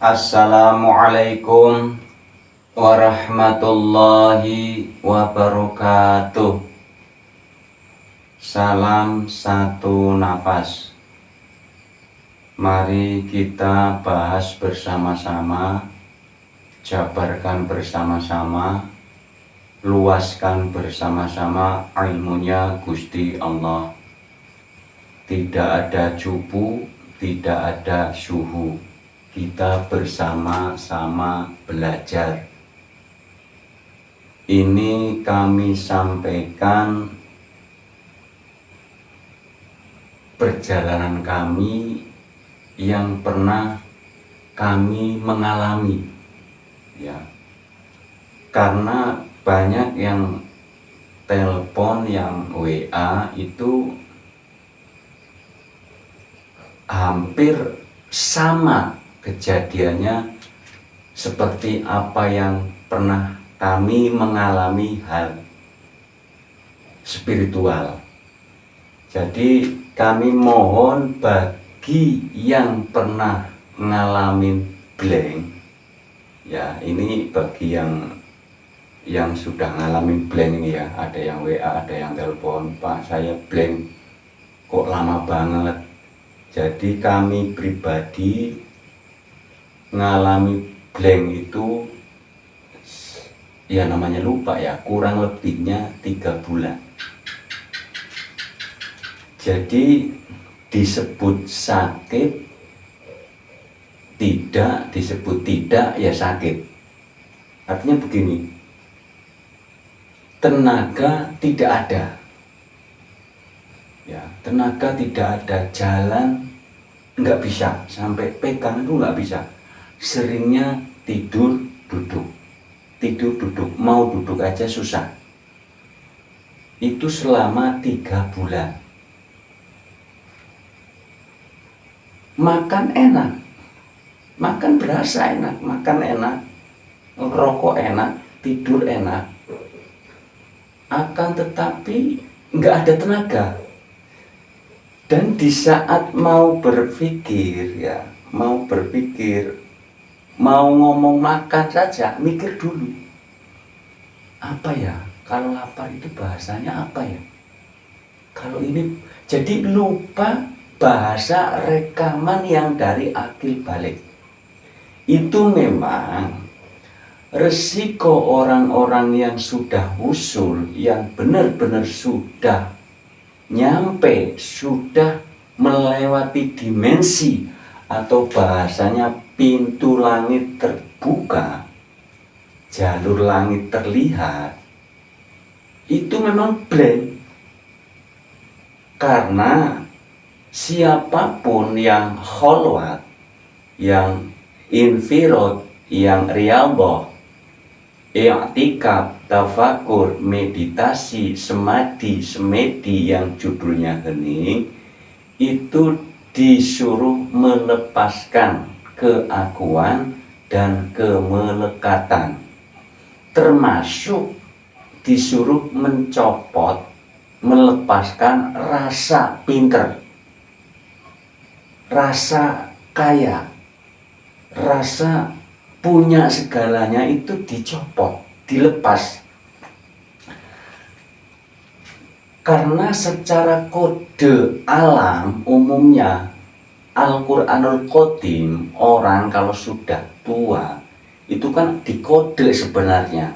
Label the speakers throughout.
Speaker 1: Assalamualaikum warahmatullahi wabarakatuh. Salam satu nafas. Mari kita bahas bersama-sama, jabarkan bersama-sama, luaskan bersama-sama ilmunya Gusti Allah. Tidak ada cupu, tidak ada suhu. Kita bersama-sama belajar. Ini kami sampaikan perjalanan kami yang pernah kami mengalami, ya. Karena banyak yang telepon, yang WA itu hampir sama kejadiannya seperti apa yang pernah kami mengalami hal spiritual. Jadi kami mohon bagi yang pernah ngalamin blank, ya, ini bagi yang sudah ngalamin blank ini, ya, ada yang WA, ada yang telepon, Pak saya blank kok lama banget. Jadi kami pribadi ngalami blank itu, ya namanya lupa, ya, kurang lebihnya 3 bulan. Jadi disebut sakit tidak, disebut tidak, ya sakit. Artinya begini, tenaga tidak ada, ya, tenaga tidak ada, jalan nggak bisa, sampai pegang itu nggak bisa. Seringnya tidur duduk, mau duduk aja susah. Itu selama 3 bulan. Makan enak, makan berasa enak, makan enak, rokok enak, tidur enak, akan tetapi nggak ada tenaga. Dan di saat mau berpikir, ya, mau ngomong makan saja, mikir dulu, apa ya, kalau lapar itu bahasanya apa ya, kalau ini, jadi lupa bahasa rekaman yang dari akil balik. Itu memang resiko orang-orang yang sudah usul, yang benar-benar sudah nyampe, sudah melewati dimensi, atau bahasanya pintu langit terbuka, jalur langit terlihat, itu memang blank. Karena siapapun yang kholwat, yang infirod, yang riyadhah, i'tikaf, tafakur, meditasi, semedi yang judulnya hening, itu disuruh melepaskan keakuan dan kemelekatan, termasuk disuruh mencopot, melepaskan rasa pinter, rasa kaya, rasa punya segalanya, itu dicopot, dilepas. Karena secara kode alam umumnya Al-Quranul Qadim, orang kalau sudah tua itu kan dikode sebenarnya.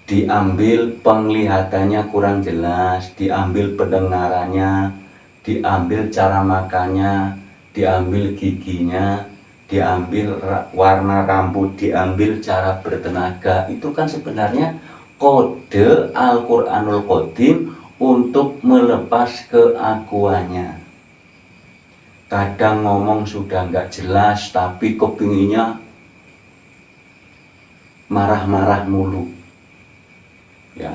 Speaker 1: Diambil penglihatannya kurang jelas, diambil pendengarannya, diambil cara makannya, diambil giginya, diambil warna rambut, diambil cara bertenaga. Itu kan sebenarnya kode Al-Quranul Qadim untuk melepas keakuannya. Kadang ngomong sudah nggak jelas, tapi kepinginnya marah-marah mulu, ya.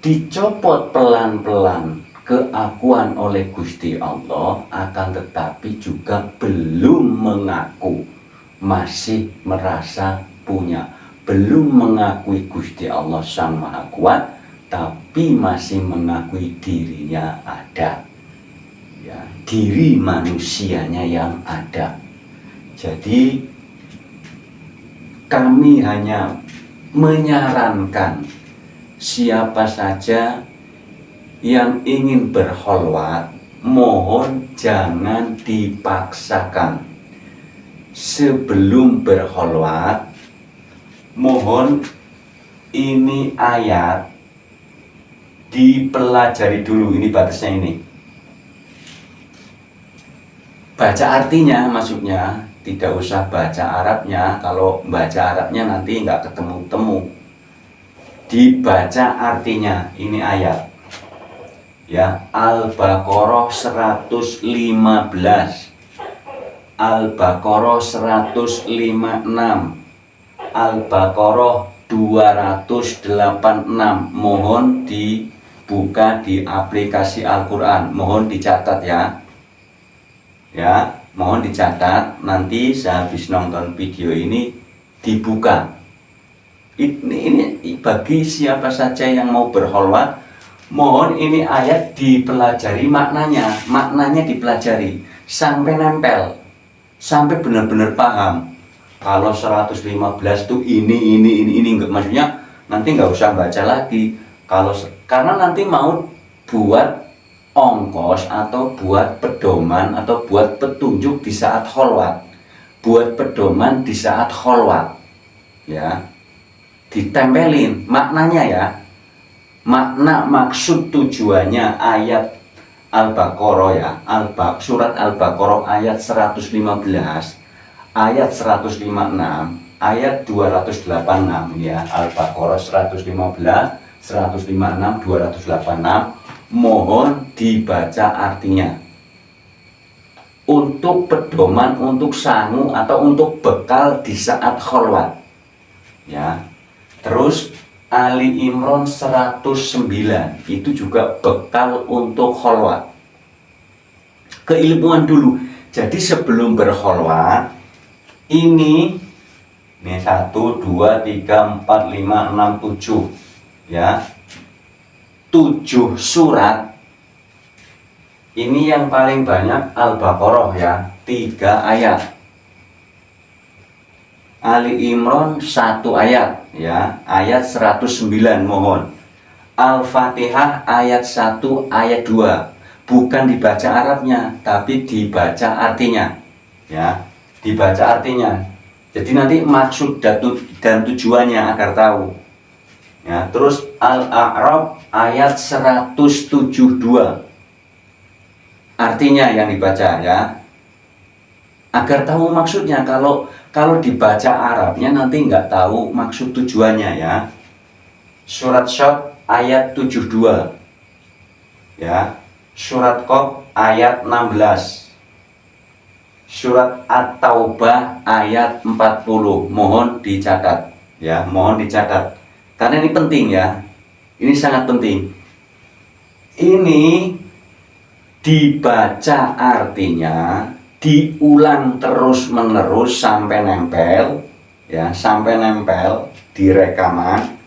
Speaker 1: Dicopot pelan-pelan keakuan oleh Gusti Allah, akan tetapi juga belum mengaku, masih merasa punya, belum mengakui Gusti Allah Sang Maha Kuat, tapi masih mengakui dirinya ada. ya, diri manusianya yang ada. Jadi kami hanya menyarankan siapa saja yang ingin berkholwat, mohon jangan dipaksakan. Sebelum berkholwat, mohon ini ayat dipelajari dulu, ini batasnya ini. Baca artinya, maksudnya tidak usah baca Arabnya. Kalau baca Arabnya nanti nggak ketemu-temu. Dibaca artinya, ini ayat ya, Al-Baqarah 115, Al-Baqarah 156, Al-Baqarah 286. Mohon dibuka di aplikasi Al-Quran, mohon dicatat ya. Ya, mohon dicatat, nanti sehabis nonton video ini dibuka. Ini bagi siapa saja yang mau berkholwat, mohon ini ayat dipelajari maknanya dipelajari sampai nempel, sampai benar-benar paham. Kalau 115 tuh ini enggak, maksudnya nanti nggak usah baca lagi. Karena nanti mau buat ongkos atau buat pedoman atau buat petunjuk di saat kholwat, buat pedoman di saat kholwat ya, ditempelin maknanya ya, makna maksud tujuannya ayat Al-Baqarah ya, surat Al-Baqarah ayat 115, ayat 156, ayat 286 ya, Al-Baqarah 115, 156, 286. Mohon dibaca artinya untuk pedoman, untuk sangu atau untuk bekal di saat kholwat ya. Terus Ali Imran 109 itu juga bekal untuk kholwat, keilmuan dulu. Jadi sebelum berkholwat ini 1, 2, 3, 4, 5, 6, 7 ya, 7 surat. Ini yang paling banyak Al-Baqarah ya, 3 ayat. Ali Imran 1 ayat ya, ayat 109 mohon. Al-Fatihah ayat 1, ayat 2. Bukan dibaca Arabnya, tapi dibaca artinya ya, dibaca artinya. Jadi nanti maksud dan tujuannya agar tahu ya. Terus Al-A'raf ayat 172, artinya yang dibaca ya, agar tahu maksudnya. Kalau dibaca Arabnya nanti nggak tahu maksud tujuannya ya. Surat Syad ayat 72 ya, surat Qaf ayat 16, surat At-Taubah ayat 40. Mohon dicatat ya, mohon dicatat karena ini penting ya, ini sangat penting. Ini dibaca artinya, diulang terus menerus sampai nempel ya, sampai nempel di rekaman,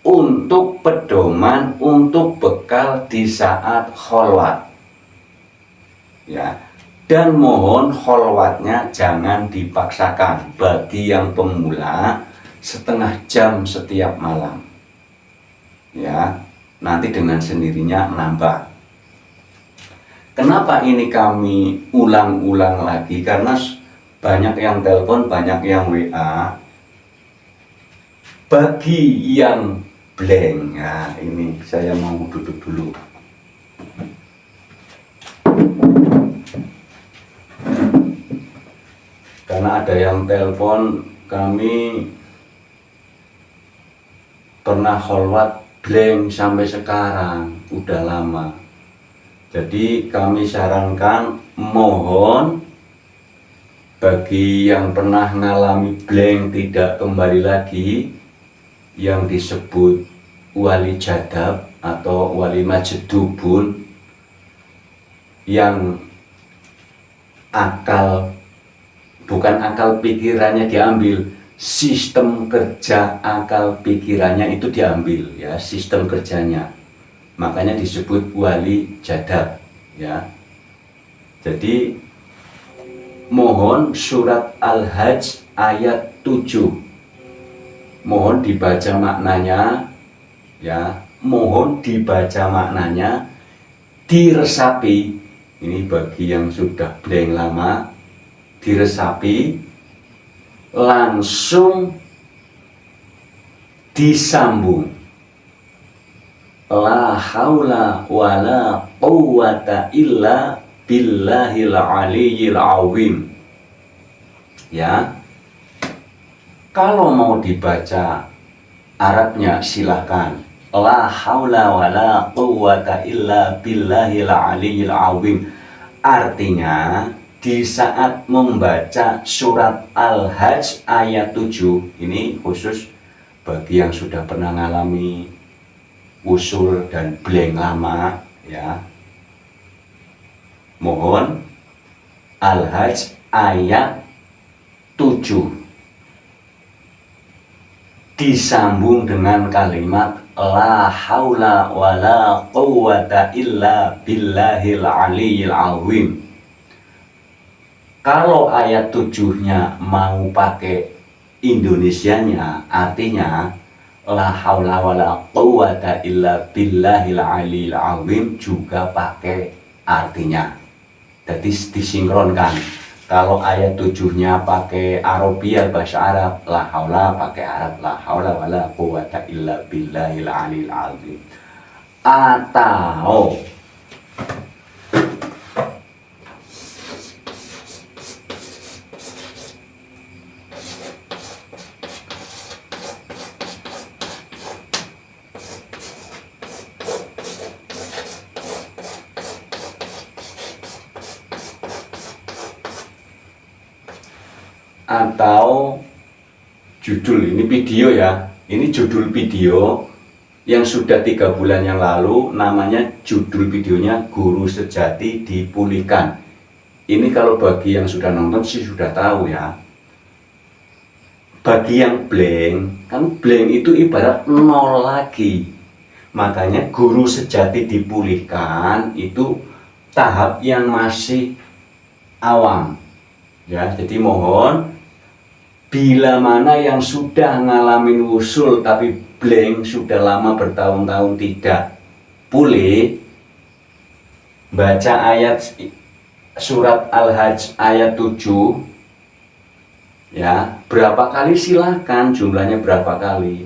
Speaker 1: untuk pedoman, untuk bekal di saat kholwat ya. Dan mohon kholwatnya jangan dipaksakan. Bagi yang pemula, setengah jam setiap malam ya, nanti dengan sendirinya nambah. Kenapa ini kami ulang-ulang lagi? Karena banyak yang telepon, banyak yang WA. Bagi yang blank ya, ini saya mau duduk dulu. Karena ada yang telepon, kami pernah kholwat blank sampai sekarang, udah lama. Jadi kami sarankan, mohon bagi yang pernah mengalami blank tidak kembali lagi, yang disebut wali jadab atau wali majdubun, yang bukan akal pikirannya diambil, sistem kerja akal pikirannya itu diambil ya, sistem kerjanya. Makanya disebut wali jadab ya. Jadi mohon surat Al-Hajj ayat 7. Mohon dibaca maknanya ya, mohon dibaca maknanya, diresapi. Ini bagi yang sudah blank lama, diresapi, langsung disambung. La haula wala quwwata illa billahil aliyyil azim. Ya. Kalau mau dibaca Arabnya silahkan. La haula wala quwwata illa billahil aliyyil azim. Artinya di saat membaca surat Al-Hajj ayat 7, ini khusus bagi yang sudah pernah mengalami usul dan blank lama ya. Mohon Al-Hajj ayat 7 disambung dengan kalimat la haula wala quwwata illa billahil aliyyil azim. Kalau ayat 7-nya mau pakai Indonesianya, artinya la haula wala quwwata illa billahil aliyyil azim juga pakai artinya. Jadi disinkronkan. Kalau ayat 7-nya pakai Arabia bahasa Arab, la haula pakai Arab, la haula wala quwwata illa billahil aliyyil azim. Atau judul, ini video ya, ini judul video yang sudah 3 bulan yang lalu, namanya judul videonya Guru Sejati Dipulihkan. Ini kalau bagi yang sudah nonton sih sudah tahu ya. Bagi yang blank, kan blank itu ibarat nol lagi. Makanya Guru Sejati Dipulihkan itu tahap yang masih awam ya. Jadi mohon bila mana yang sudah ngalamin usul tapi blank, sudah lama bertahun-tahun tidak pulih, baca ayat surat Al-Hajj ayat 7 ya, berapa kali silahkan, jumlahnya berapa kali.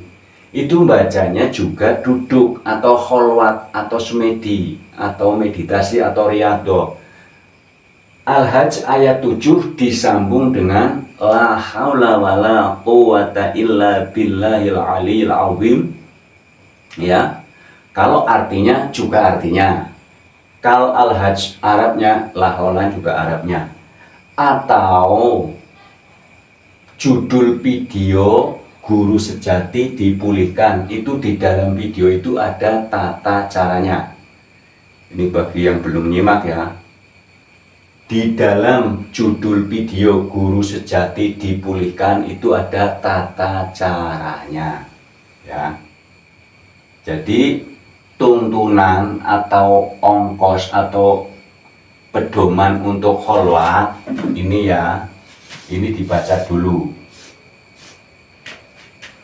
Speaker 1: Itu bacanya juga duduk atau kholwat atau semedi atau meditasi atau riyadhah. Al-Hajj ayat 7 disambung dengan la haula wala quwwata illa billahil aliyyil azim ya. Kalau artinya juga artinya. Kalau Al-Hajj Arabnya, la haula juga Arabnya. Atau judul video Guru Sejati Dipulihkan, itu di dalam video itu ada tata caranya. Ini bagi yang belum nyimak ya. Di dalam judul video Guru Sejati Dipulihkan itu ada tata caranya ya. Jadi tuntunan atau ongkos atau pedoman untuk kholwat ini ya, ini dibaca dulu.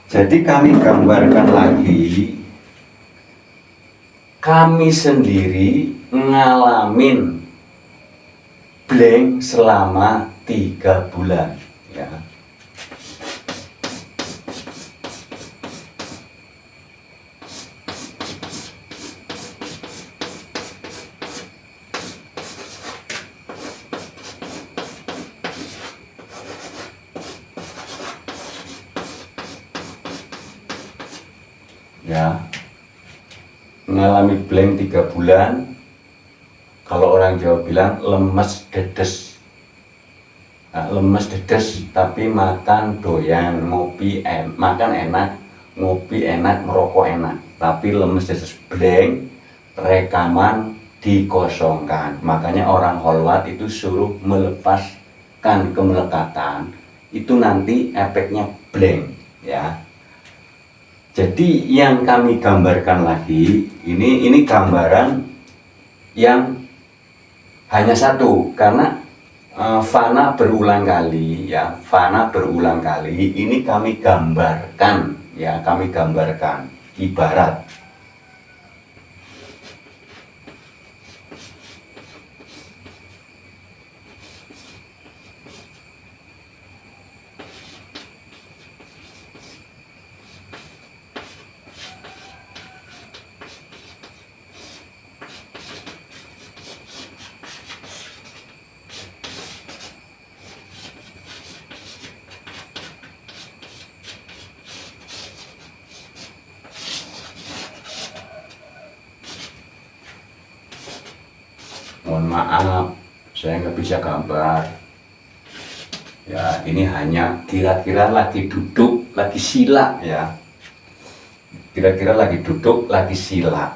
Speaker 1: Jadi kami gambarkan lagi, kami sendiri ngalamin blank selama 3 bulan ya. Ya, mengalami blank 3 bulan. Kalau orang Jawa bilang lemes dedes. Nah, lemes dedes tapi makan doyan, makan enak, ngopi enak, merokok enak, tapi lemes dedes blank, rekaman dikosongkan. Makanya orang kholwat itu suruh melepaskan kemelekatan, itu nanti efeknya blank ya. Jadi yang kami gambarkan lagi, ini gambaran yang hanya satu, karena fana berulang kali, ya, fana berulang kali. Ini kami gambarkan, ya, kami gambarkan ibarat. Mohon maaf, saya nggak bisa gambar. Ya, ini hanya kira-kira lagi duduk, lagi sila, ya. Kira-kira lagi duduk, lagi sila.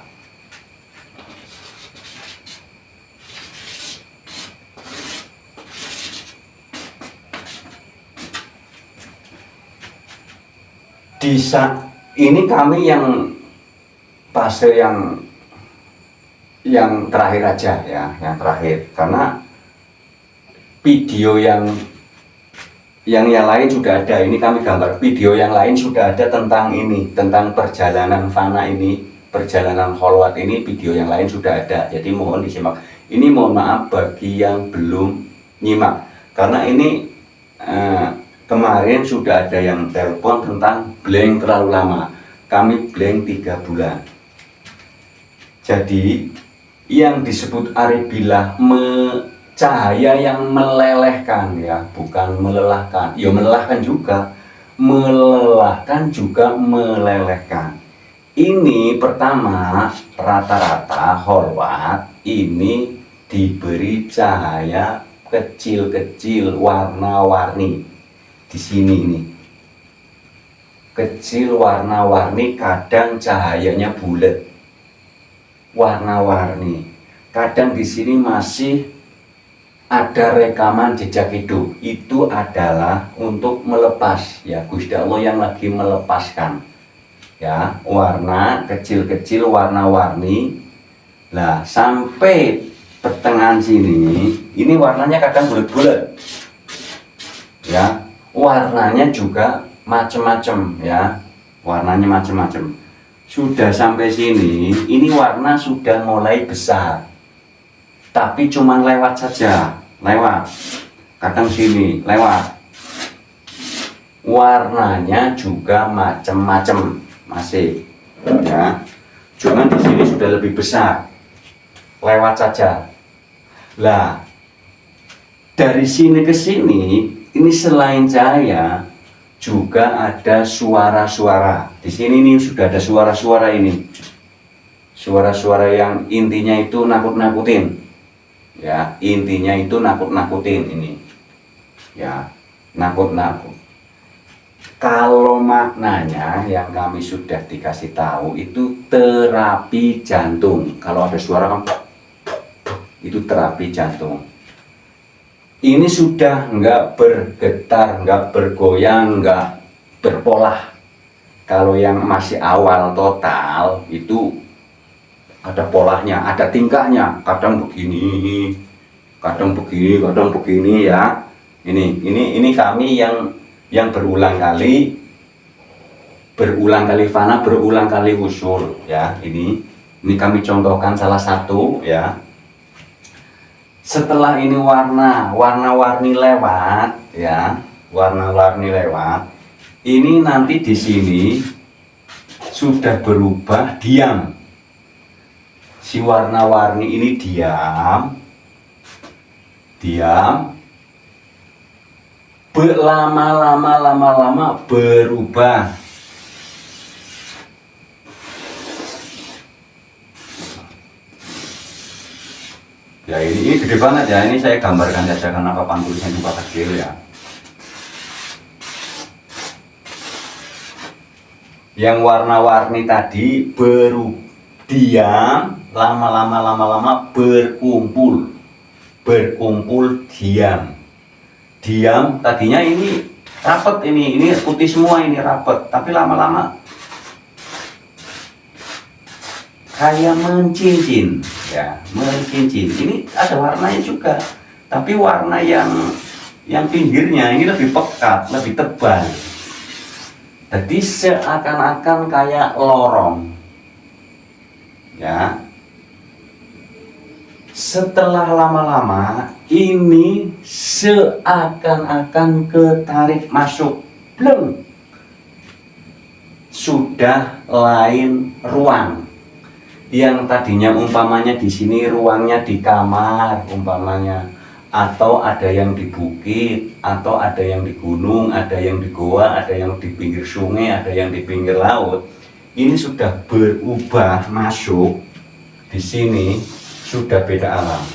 Speaker 1: Di saat ini kami yang fase yang terakhir aja, ya, yang terakhir, karena video yang lain sudah ada. Ini kami gambar video yang lain sudah ada tentang ini, tentang perjalanan fana ini, perjalanan kholwat ini, video yang lain sudah ada, jadi mohon disimak. Ini mohon maaf bagi yang belum nyimak, karena ini kemarin sudah ada yang telepon tentang blank terlalu lama. Kami blank 3 bulan. Jadi yang disebut aribilah cahaya yang melelehkan, ya, bukan melelahkan. Ya, melelahkan juga, melelahkan juga melelehkan. Ini pertama, rata-rata kholwat ini diberi cahaya kecil-kecil warna-warni. Di sini nih, kecil warna-warni, kadang cahayanya bulat, warna-warni. Kadang di sini masih ada rekaman jejak hidup. Itu adalah untuk melepas, ya, Gusti Allah yang lagi melepaskan, ya, warna kecil-kecil warna-warni. Lah, sampai pertengahan sini, ini warnanya kadang bulat-bulat, ya, warnanya juga macam-macam, ya, warnanya macam-macam. Sudah sampai sini, ini warna sudah mulai besar, tapi cuman lewat saja, lewat, kadang sini lewat. Warnanya juga macam-macam masih, ya, cuman di sini sudah lebih besar, lewat saja. Lah, dari sini ke sini, ini selain cahaya juga ada suara-suara. Di sini nih sudah ada suara-suara ini. Suara-suara yang intinya itu nakut-nakutin. Ya, intinya itu nakut-nakutin ini. Ya, nakut-nakut. Kalau maknanya yang kami sudah dikasih tahu itu terapi jantung. Kalau ada suara kan itu terapi jantung. Ini sudah nggak bergetar, nggak bergoyang, nggak berpolah. Kalau yang masih awal total itu ada polanya, ada tingkahnya. Kadang begini, kadang begini, kadang begini, ya. Ini kami yang berulang kali fana, berulang kali usul, ya. Ini kami contohkan salah satu, ya. Setelah ini warna-warni lewat, ya, warna-warni lewat. Ini nanti di sini sudah berubah diam. Si warna-warni ini diam, lama-lama berubah. Ya, ini gede banget, ya. Ini saya gambarkan saja karena papan tulisnya juga kecil, ya. Yang warna-warni tadi diam, lama-lama berkumpul, diam. Tadinya ini rapet, ini putih semua, ini rapet, tapi lama-lama kayak mencincin. ya, mengkincin. Ini ada warnanya juga, tapi warna yang pinggirnya ini lebih pekat, lebih tebal. Jadi seakan-akan kayak lorong, ya. Setelah lama-lama ini seakan-akan ketarik masuk, belum, sudah lain ruang. Yang tadinya umpamanya di sini ruangnya di kamar umpamanya, atau ada yang di bukit, atau ada yang di gunung, ada yang di goa, ada yang di pinggir sungai, ada yang di pinggir laut. Ini sudah berubah masuk di sini. Sudah beda alam,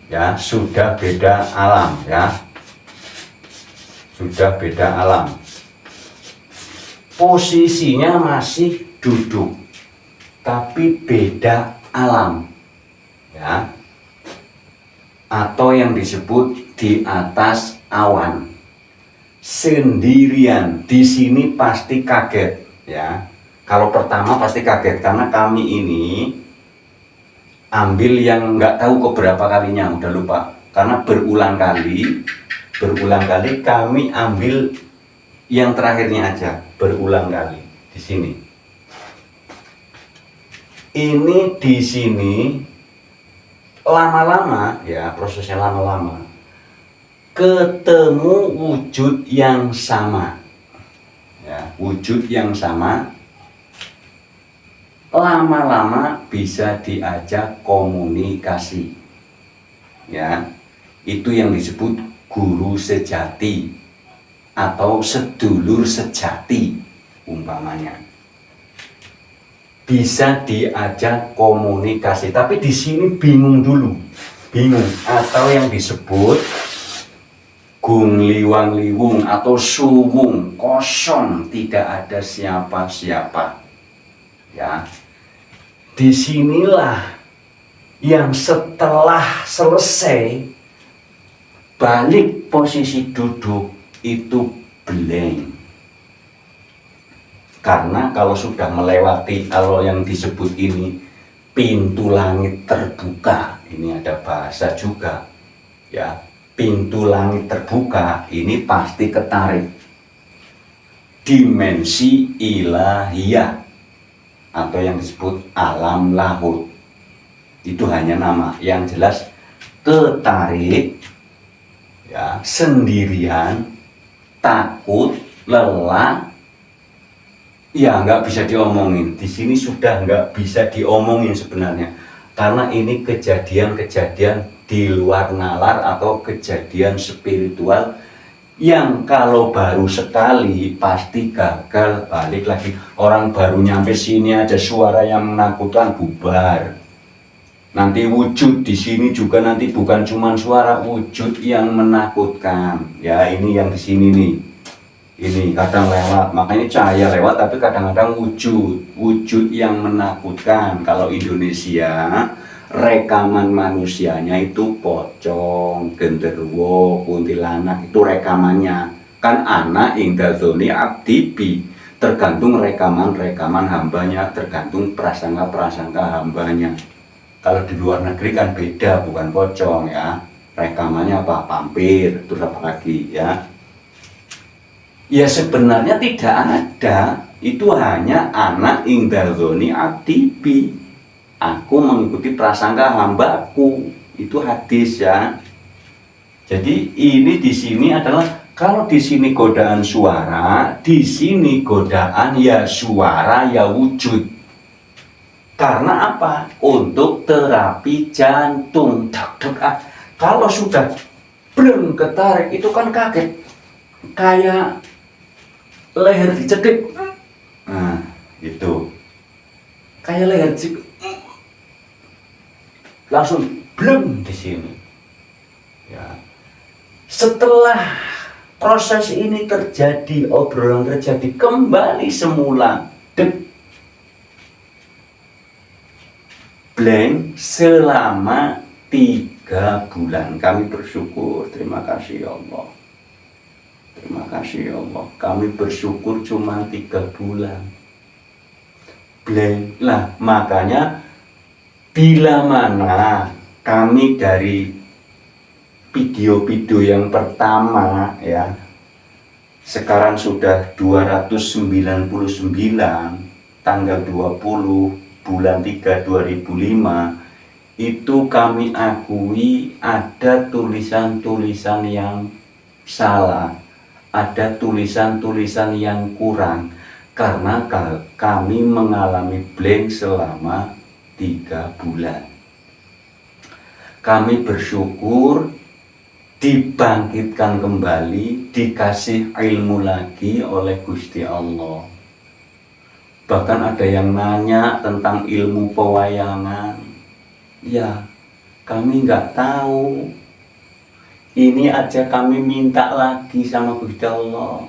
Speaker 1: ya, sudah beda alam, ya, sudah beda alam. Posisinya masih duduk, tapi beda alam, ya, atau yang disebut di atas awan, sendirian. Di sini pasti kaget, ya. Kalau pertama pasti kaget karena kami ini ambil yang nggak tahu keberapa kalinya, udah lupa, karena berulang kali kami ambil yang terakhirnya aja, berulang kali di sini. Ini di sini lama-lama, ya, prosesnya lama-lama ketemu wujud yang sama, ya, wujud yang sama. Lama-lama bisa diajak komunikasi, ya, itu yang disebut guru sejati atau sedulur sejati umpamanya, bisa diajak komunikasi. Tapi di sini bingung dulu, bingung, atau yang disebut gung liwang liwung atau suwung, kosong, tidak ada siapa-siapa, ya. Disinilah yang setelah selesai balik posisi duduk itu blank. Karena kalau sudah melewati, kalau yang disebut ini pintu langit terbuka, ini ada bahasa juga, ya, pintu langit terbuka, ini pasti ketarik dimensi ilahiyah atau yang disebut alam lahut. Itu hanya nama, yang jelas ketarik, ya, sendirian, takut, lelah, ya nggak bisa diomongin. Di sini sudah nggak bisa diomongin sebenarnya, karena ini kejadian-kejadian di luar nalar atau kejadian spiritual yang kalau baru sekali pasti gagal, balik lagi. Orang baru nyampe sini ada suara yang menakutkan, bubar. Nanti wujud di sini juga nanti bukan cuma suara, wujud yang menakutkan. Ya, ini yang di sini nih. Ini kadang lewat, makanya cahaya lewat, tapi kadang-kadang wujud yang menakutkan. Kalau Indonesia, rekaman manusianya itu pocong, genderuwo, kuntilanak, itu rekamannya. Kan anak ingdadzoni abdibi, tergantung rekaman hambanya, tergantung prasangka hambanya. Kalau di luar negeri kan beda, bukan pocong, ya. Rekamannya apa? Pampir, terus apa lagi, ya. Ya sebenarnya tidak ada, itu hanya anak ingdadzoni abdibi. Aku mengikuti prasangka hambaku, itu hadis, ya. Jadi ini di sini adalah, kalau di sini godaan suara, di sini godaan ya suara ya wujud. Karena apa? Untuk terapi jantung. Kalau sudah belum ketarik itu kan kaget, kayak leher dicekik. Nah, itu kayak leher dicekik, langsung blem di sini, ya. Setelah proses ini terjadi, obrolan terjadi, kembali semula, blank selama 3 bulan. Kami bersyukur, terima kasih ya Allah, terima kasih ya Allah. Kami bersyukur cuma 3 bulan blank lah. Makanya Bila mana kami dari video-video yang pertama ya, sekarang sudah 299, tanggal 20 bulan 3 2005, itu kami akui ada tulisan-tulisan yang salah, ada tulisan-tulisan yang kurang, karena kami mengalami blank selama 3 bulan. Kami bersyukur dibangkitkan kembali, dikasih ilmu lagi oleh Gusti Allah. Bahkan ada yang nanya tentang ilmu pewayangan. Ya, kami nggak tahu. Ini aja kami minta lagi sama Gusti Allah,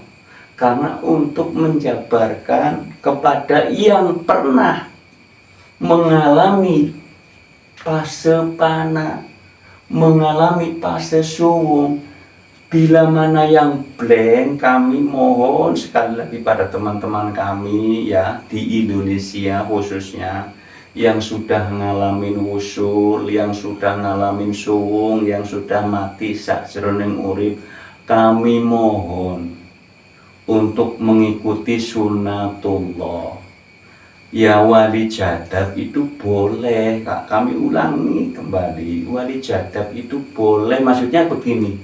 Speaker 1: karena untuk menjabarkan kepada yang pernah mengalami fase panah, mengalami fase suwung, bila mana yang blank, kami mohon sekali lagi pada teman-teman kami ya di Indonesia khususnya, yang sudah ngalamin wusul, yang sudah ngalamin suwung, yang sudah mati sakjroning urip, kami mohon untuk mengikuti sunatullah. Ya, wali jadab itu boleh, Kak. Kami ulangi kembali, wali jadab itu boleh. Maksudnya begini,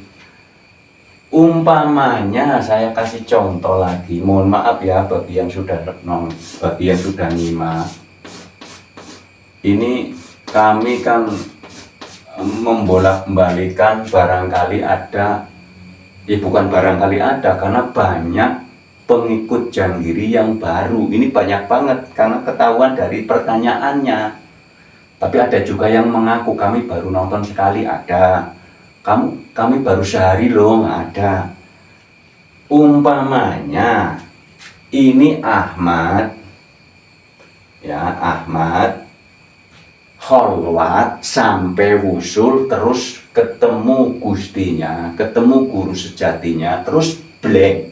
Speaker 1: umpamanya saya kasih contoh lagi, mohon maaf ya bagi yang sudah nyimak. Ini kami kan membolak-balikan, barangkali ada, ya bukan barangkali ada, karena banyak pengikut Janggiri yang baru. Ini banyak banget karena ketahuan dari pertanyaannya. Tapi ada juga yang mengaku kami baru nonton sekali, ada. Kami baru sehari loh, ada. Umpamanya ini Ahmad, ya Ahmad kholwat sampai wusul, terus ketemu gustinya, ketemu guru sejatinya, terus blank.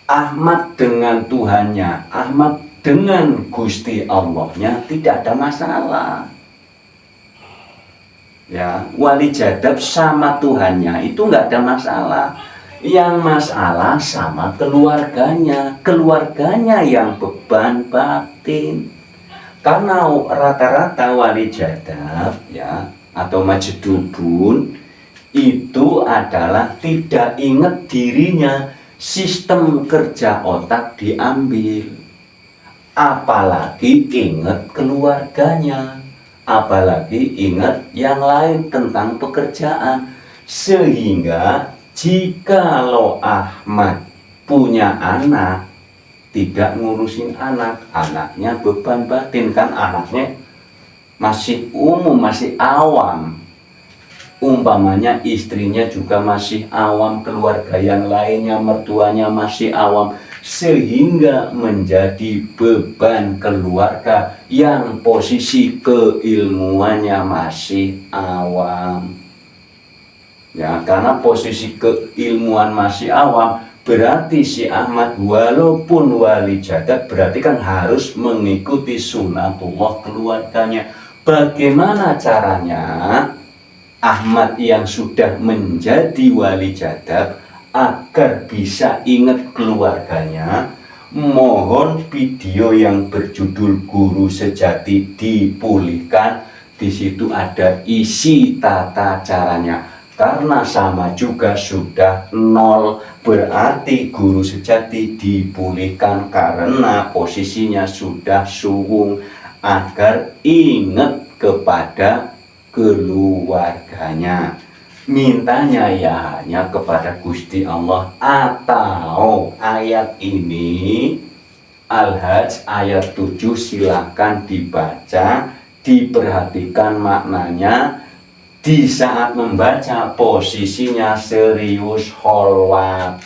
Speaker 1: Ahmad dengan Tuhannya, Ahmad dengan Gusti Allahnya tidak ada masalah. Ya, wali jadab sama Tuhannya itu nggak ada masalah. Yang masalah sama keluarganya yang beban batin. Karena rata-rata wali jadab ya atau majdubun itu adalah tidak ingat dirinya. Sistem kerja otak diambil, apalagi ingat keluarganya, apalagi ingat yang lain tentang pekerjaan. Sehingga jikalau Ahmad punya anak, tidak ngurusin anaknya beban batin, kan anaknya masih umum, masih awam. Umpamanya istrinya juga masih awam, keluarga yang lainnya, mertuanya masih awam, sehingga menjadi beban keluarga yang posisi keilmuannya masih awam. Ya, karena posisi keilmuan masih awam, berarti si Ahmad walaupun wali jadab berarti kan harus mengikuti sunatullah keluarganya. Bagaimana caranya Ahmad yang sudah menjadi wali jadab agar bisa ingat keluarganya? Mohon video yang berjudul Guru Sejati dipulihkan. Di situ ada isi tata caranya. Karena sama juga sudah nol, berarti guru sejati dipulihkan karena posisinya sudah suwung, agar ingat kepada keluarganya. Mintanya ya hanya kepada Gusti Allah. Atau ayat ini Al-Hajj ayat 7 silakan dibaca, diperhatikan maknanya. Di saat membaca posisinya serius kholwat,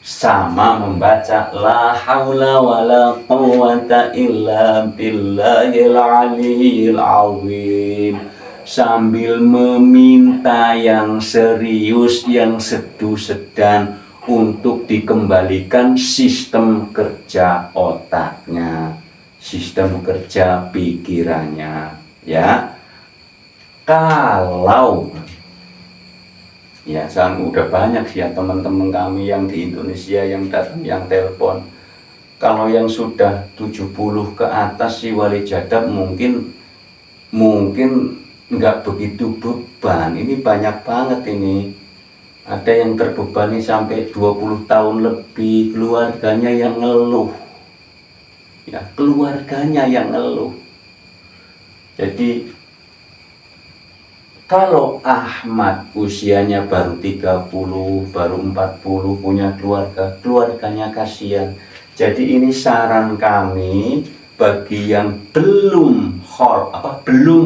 Speaker 1: sama membaca la haula wala quwwata illa billahil aliyil azim, sambil meminta yang serius, yang sedu-sedan untuk dikembalikan sistem kerja otaknya, sistem kerja pikirannya. Ya, kalau ya udah banyak sih ya teman-teman kami yang di Indonesia yang datang, yang telepon. Kalau yang sudah 70 ke atas si wali jadab mungkin nggak begitu beban. Ini banyak banget ini. Ada yang terbebani sampai 20 tahun lebih, keluarganya yang ngeluh. Ya, keluarganya yang ngeluh. Jadi kalau Ahmad usianya baru 30, baru 40, punya keluarga, keluarganya kasihan. Jadi ini saran kami bagi yang belum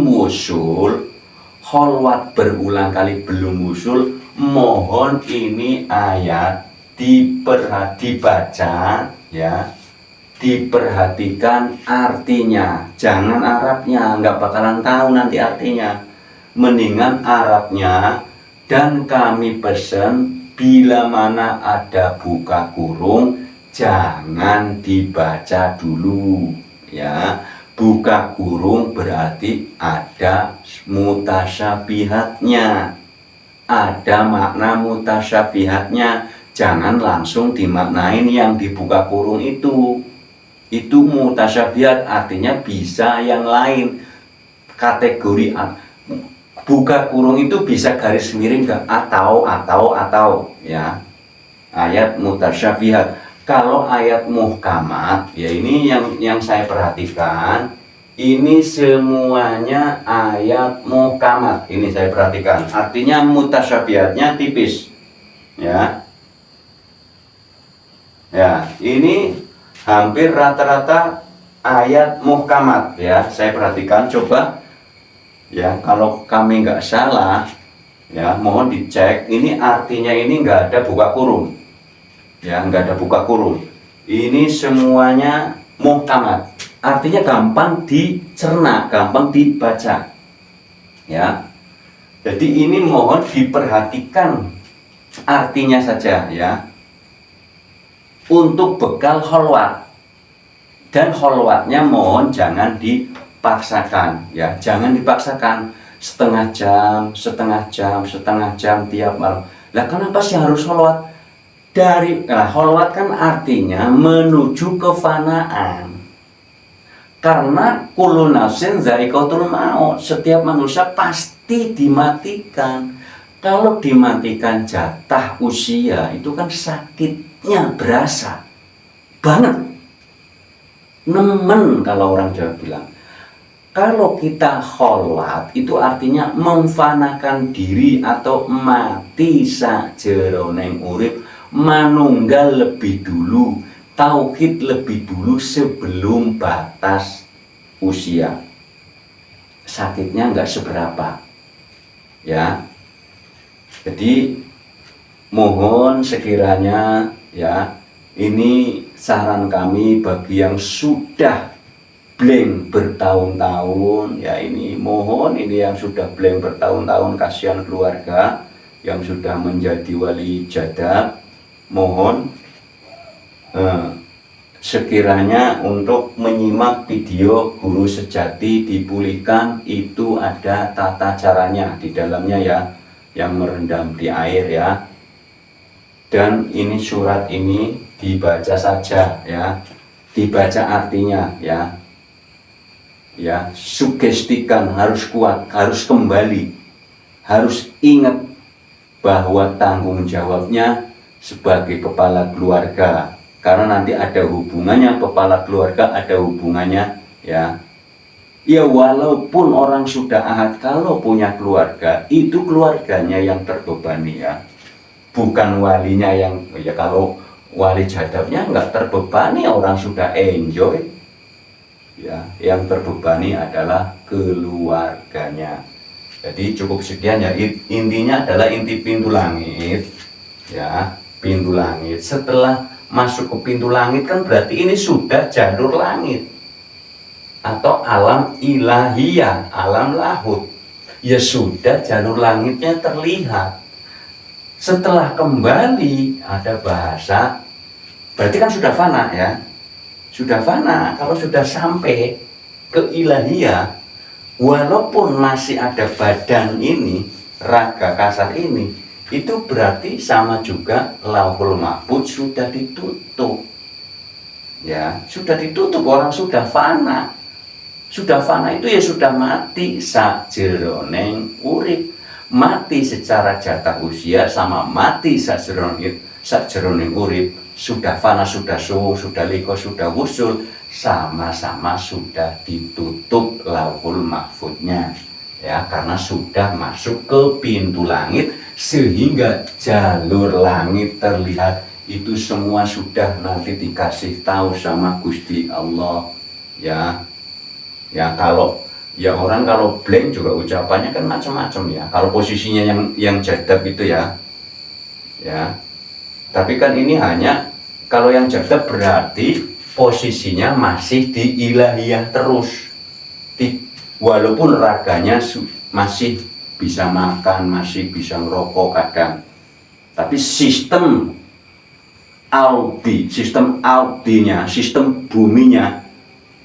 Speaker 1: wusul, kholwat berulang kali belum wusul, mohon ini ayat dibaca ya, diperhatikan artinya, jangan Arabnya, nggak bakalan tahu nanti artinya. Mendingan Arabnya, dan kami pesen bila mana ada buka kurung jangan dibaca dulu ya. Buka kurung berarti ada mutasyabihatnya, ada makna mutasyabihatnya, jangan langsung dimaknain yang dibuka kurung itu mutasyabihat, artinya bisa yang lain. Kategori buka kurung itu bisa garis miring ke atau ya, ayat mutasyabihat. Kalau ayat muhkamat ya, ini yang saya perhatikan, ini semuanya ayat muhkamat. Ini saya perhatikan, artinya mutasyabihatnya tipis ya. Ya, ini hampir rata-rata ayat muhkamat ya. Saya perhatikan, coba ya, kalau kami nggak salah ya, mohon dicek. Ini artinya ini nggak ada buka kurung ya, nggak ada buka kurung. Ini semuanya muhkamat, artinya gampang dicerna, gampang dibaca ya. Jadi ini mohon diperhatikan artinya saja ya, untuk bekal kholwat. Dan kholwatnya mohon jangan dipaksakan ya, jangan dipaksakan setengah jam tiap malam. Lah kenapa sih harus kholwat? Kholwat kan artinya menuju kefanaan. Karena kullu nafsin dha'iqatul maut, setiap manusia pasti dimatikan. Kalau dimatikan jatah usia itu kan sakitnya berasa banget, nemen kalau orang Jawa bilang. Kalau kita kholwat itu artinya memfanakan diri atau mati sajeroneng urip, manunggal lebih dulu, tauhid lebih dulu sebelum batas usia. Sakitnya nggak seberapa ya. Jadi mohon sekiranya ya, ini saran kami bagi yang sudah blank bertahun-tahun ya, ini mohon, ini yang sudah blank bertahun-tahun, kasihan keluarga yang sudah menjadi wali jadab, mohon sekiranya untuk menyimak video Guru Sejati Dipulihkan, itu ada tata caranya di dalamnya ya, yang merendam di air ya. Dan ini surat ini dibaca saja ya, dibaca artinya ya, ya sugestikan, harus kuat, harus kembali, harus ingat bahwa tanggung jawabnya sebagai kepala keluarga, karena nanti ada hubungannya, kepala keluarga ada hubungannya ya. Ya walaupun orang sudah ahad, kalau punya keluarga, itu keluarganya yang terbebani ya, bukan walinya yang ya. Kalau wali jadabnya nggak terbebani, orang sudah enjoy ya, yang terbebani adalah keluarganya. Jadi cukup sekian ya, intinya adalah inti pintu langit ya, pintu langit. Setelah masuk ke pintu langit kan berarti ini sudah jalur langit atau alam ilahiyah, alam lahut ya, sudah jalur langitnya terlihat. Setelah kembali ada bahasa, berarti kan sudah fana ya, sudah fana. Kalau sudah sampai ke ilahiyah, walaupun masih ada badan ini, raga kasar ini, itu berarti sama juga Lauhul Mahfuz sudah ditutup. Ya, sudah ditutup, orang sudah fana. Sudah fana itu ya sudah mati sakjeroning urip. Mati secara jatah usia sama mati sakjeroning urip, sudah fana, sudah suhu, sudah liko, sudah wusul, sama-sama sudah ditutup Lauhul Mahfuznya. Ya, karena sudah masuk ke pintu langit sehingga jalur langit terlihat. Itu semua sudah nanti dikasih tahu sama Gusti Allah. Ya kalau ya orang kalau blank juga ucapannya kan macam-macam ya. Kalau posisinya yang jadab itu ya. Tapi kan ini hanya kalau yang jadab berarti posisinya masih di ilahiyah terus. Walaupun raganya masih bisa makan, masih bisa ngerokok kadang. Tapi sistem audinya, sistem buminya,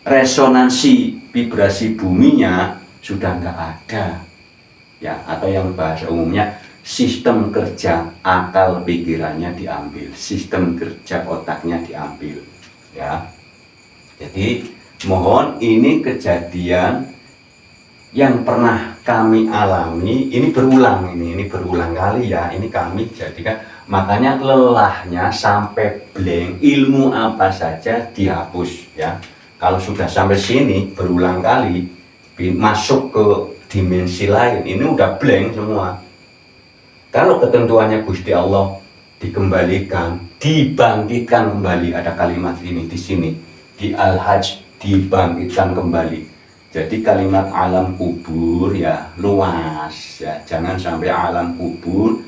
Speaker 1: resonansi vibrasi buminya sudah nggak ada. Ya, atau yang bahasa umumnya sistem kerja akal pikirannya diambil, sistem kerja otaknya diambil. Ya. Jadi mohon ini kejadian yang pernah kami alami, ini berulang kali ya, ini kami jadikan, makanya lelahnya sampai blank, ilmu apa saja dihapus ya. Kalau sudah sampai sini berulang kali masuk ke dimensi lain, ini udah blank semua. Kalau ketentuannya Gusti Allah dikembalikan, dibangkitkan kembali, ada kalimat ini di sini di Al-Hajj, dibangkitkan kembali. Jadi kalimat alam kubur ya luas ya, jangan sampai alam kubur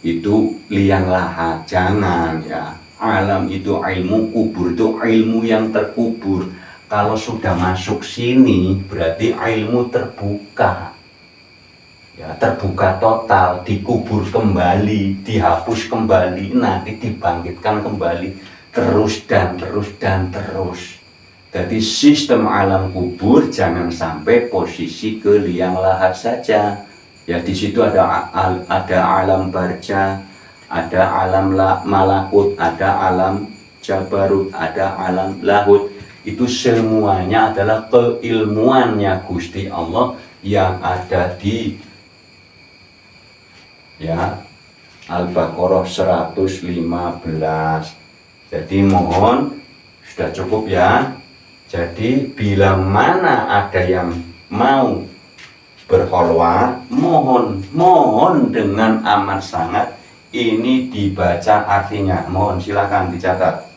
Speaker 1: itu liang lahat, jangan ya. Alam itu ilmu, kubur itu ilmu yang terkubur. Kalau sudah masuk sini berarti ilmu terbuka. Ya, terbuka total, dikubur kembali, dihapus kembali, nanti dibangkitkan kembali terus dan terus dan terus. Jadi sistem alam kubur jangan sampai posisi ke liang lahat saja. Ya di situ ada alam barja, ada alam malakut, ada alam jabarut, ada alam lahut. Itu semuanya adalah keilmuannya Gusti Allah yang ada di Al-Baqarah 115. Jadi mohon sudah cukup ya. Jadi bila mana ada yang mau berkholwat, mohon dengan amat sangat ini dibaca artinya. Mohon silakan dicatat.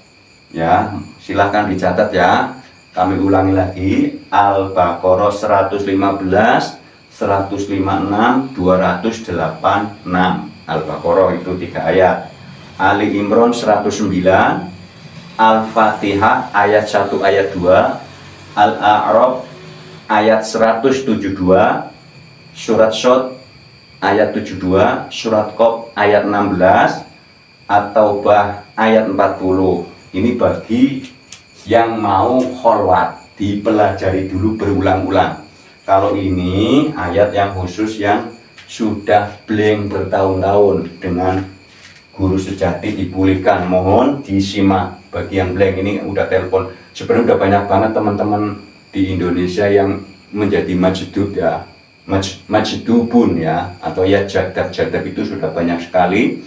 Speaker 1: Ya, silakan dicatat ya. Kami ulangi lagi, Al-Baqarah 115, 156, 286. Al-Baqarah itu 3 ayat. Ali Imran 109, Al-Fatihah ayat 1 ayat 2, Al-A'raf ayat 172, Surat Shod ayat 72, Surat Qaf ayat 16, At-Taubah ayat 40. Ini bagi yang mau kholwat, dipelajari dulu berulang-ulang. Kalau ini ayat yang khusus yang sudah blank bertahun-tahun dengan guru sejati dipulihkan, mohon disimak. Bagi yang blank ini udah telepon, sebenarnya udah banyak banget teman-teman di Indonesia yang menjadi majdub ya, majdubun ya, atau ya jadab itu sudah banyak sekali.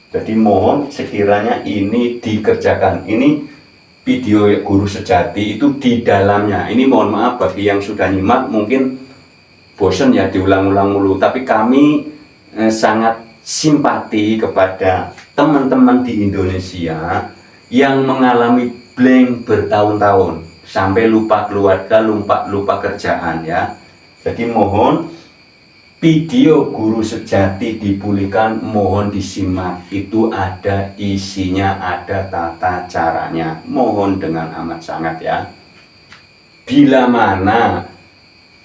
Speaker 1: Jadi mohon sekiranya ini dikerjakan. Ini video guru sejati itu di dalamnya. Ini mohon maaf bagi yang sudah nyimak mungkin bosan ya diulang-ulang mulu, tapi kami sangat simpati kepada teman-teman di Indonesia yang mengalami blank bertahun-tahun sampai lupa keluarga, lupa kerjaan ya. Jadi mohon video guru sejati dipulihkan, mohon disimak. Itu ada isinya, ada tata caranya. Mohon dengan amat sangat ya. Bila mana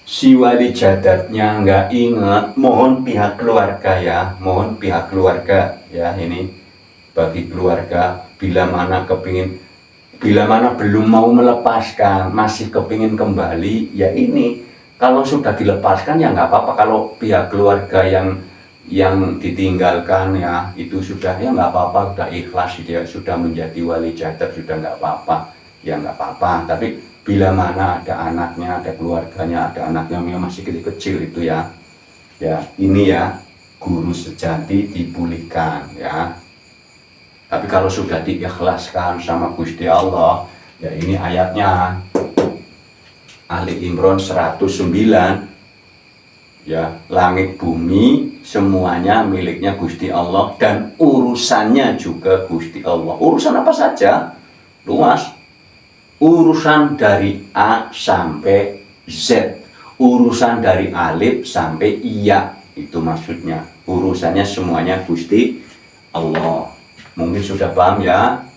Speaker 1: si wali jadatnya nggak ingat, mohon pihak keluarga ya, mohon pihak keluarga ya. Ini bagi keluarga, bila mana belum mau melepaskan, masih kepingin kembali, ya ini Kalau sudah dilepaskan ya nggak apa-apa. Kalau pihak keluarga yang ditinggalkan ya itu sudah ya nggak apa-apa, sudah ikhlas gitu ya, sudah menjadi wali jadar, sudah nggak apa-apa, ya nggak apa-apa. Tapi bila mana ada anaknya, ada keluarganya, ada anaknya yang masih kecil-kecil itu ya ini ya guru sejati dipulihkan ya. Tapi kalau sudah diikhlaskan sama Gusti Allah, ya ini ayatnya Ali Imran 109 ya, langit bumi semuanya miliknya Gusti Allah dan urusannya juga Gusti Allah. Urusan apa saja? Luas. Urusan dari A sampai Z. Urusan dari alif sampai iya. Itu maksudnya. Urusannya semuanya Gusti Allah. Mungkin sudah paham ya?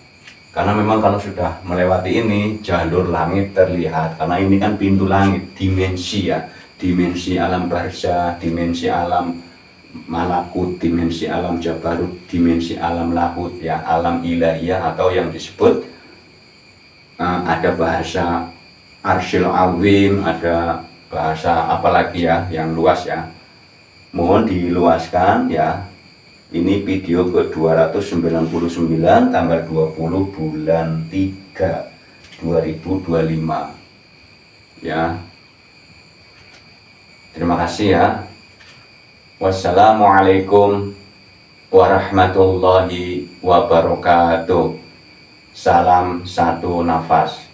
Speaker 1: Karena memang kalau sudah melewati ini jalur langit terlihat, karena ini kan pintu langit, dimensi ya, dimensi alam barzah, dimensi alam malakut, dimensi alam jabarut, dimensi alam lahut ya, alam ilahiyah, atau yang disebut ada bahasa arsyil awim, ada bahasa apalagi ya yang luas ya, mohon diluaskan ya. Ini video ke-299 tanggal 20 bulan 3 2025 ya. Terima kasih ya. Wassalamualaikum warahmatullahi wabarakatuh. Salam satu nafas.